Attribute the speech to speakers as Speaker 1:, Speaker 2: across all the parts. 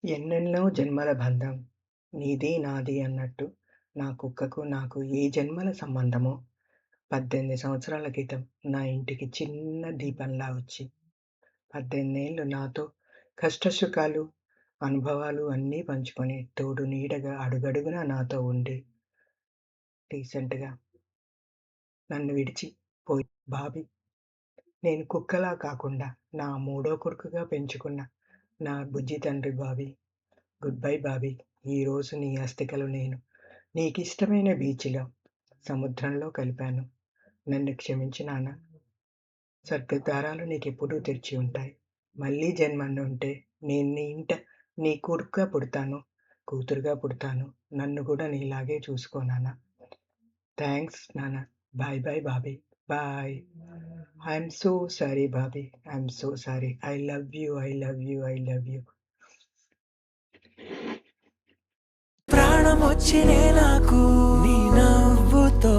Speaker 1: ఎన్నెన్నో జన్మల బంధం నీది నాది అన్నట్టు నా కుక్కకు నాకు ఏ జన్మల సంబంధమో 18 సంవత్సరాల క్రితం నా ఇంటికి చిన్న దీపంలా వచ్చి 18 ఏళ్ళు నాతో కష్టసుఖాలు, అనుభవాలు అన్నీ పంచుకొని తోడు నీడగా అడుగడుగునా నాతో ఉండి రీసెంట్‌గా నన్ను విడిచి పోయి బాబీ. నేను కుక్కలా కాకుండా నా మూడో కొడుకుగా పెంచుకున్న నా బుజ్జి తండ్రి బాబీ. Good bye Bobby. ఈరోజు నీ అస్థికలు నేను నీకిష్టమైన బీచ్‌లో, సముద్రంలో కలిపాను. నన్ను క్షమించు నాన్న. స్వర్గద్వారాలు నీకెప్పుడూ తెరిచి ఉంటాయి. మళ్ళీ జన్మనుంటే నేను నీ ఇంట నీ కొడుకుగా పుడతాను, కూతురుగా పుడతాను. నన్ను కూడా నీలాగే చూసుకో నాన్న. థాంక్స్ నాన్న. Bye bye Bobby. Bye. I'm so sorry Bobby. I'm so sorry. I love you. I love you. I love you.
Speaker 2: ప్రాణమొచ్చినే నాకు నీ నవ్వుతో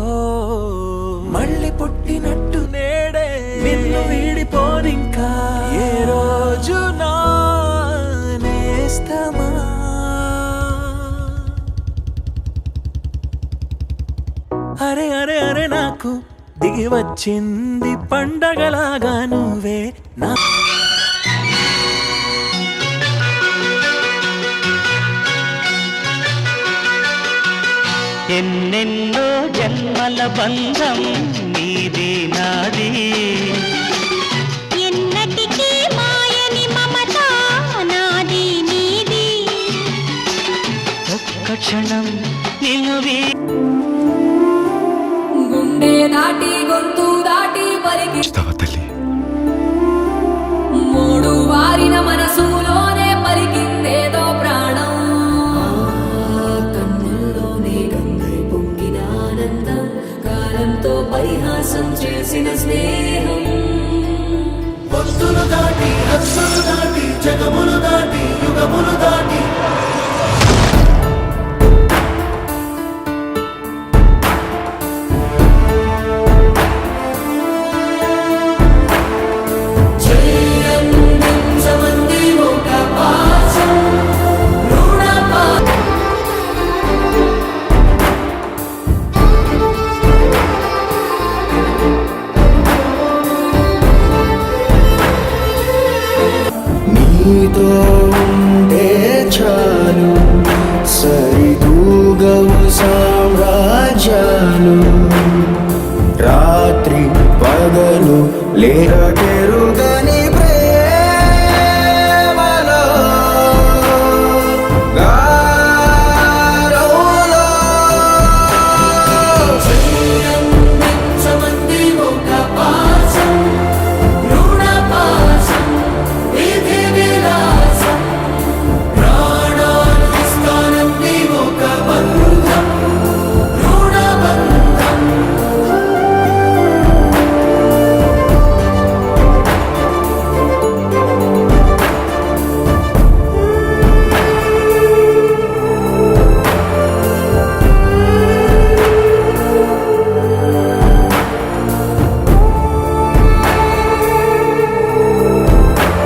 Speaker 2: మళ్ళీ పుట్టినట్టు నేడే నిన్ను వీడిపోనింకా ఏ రోజు నా నేస్తమా. అరే అరే అరే నాకు దిగి వచ్చింది పండగలాగా నువ్వే నా
Speaker 3: ఎన్నెన్నో జన్మల బంధం నీది నాది,
Speaker 4: ఎన్నటికీ మాయని మమత నాది నీది.
Speaker 3: ఒక్క క్షణం నిన్ను
Speaker 5: గుండె దాటి గొంతు దాటి పలికి మూడు వారిన మనసులోనే పలికిందేదో ప్రాణం. కన్నుల్లోనే గంగై పొంగిన ఆనందం, కాలంతో పరిహాసం చేసిన స్నేహం.
Speaker 2: పొత్తులు దాటి హస్సులు దాటి జగములు దాటి యుగములు దాటి నీతో ఉంటే చాలు సరితూగవు సామ్రాజ్యాలు. రాత్రి పగలు లేక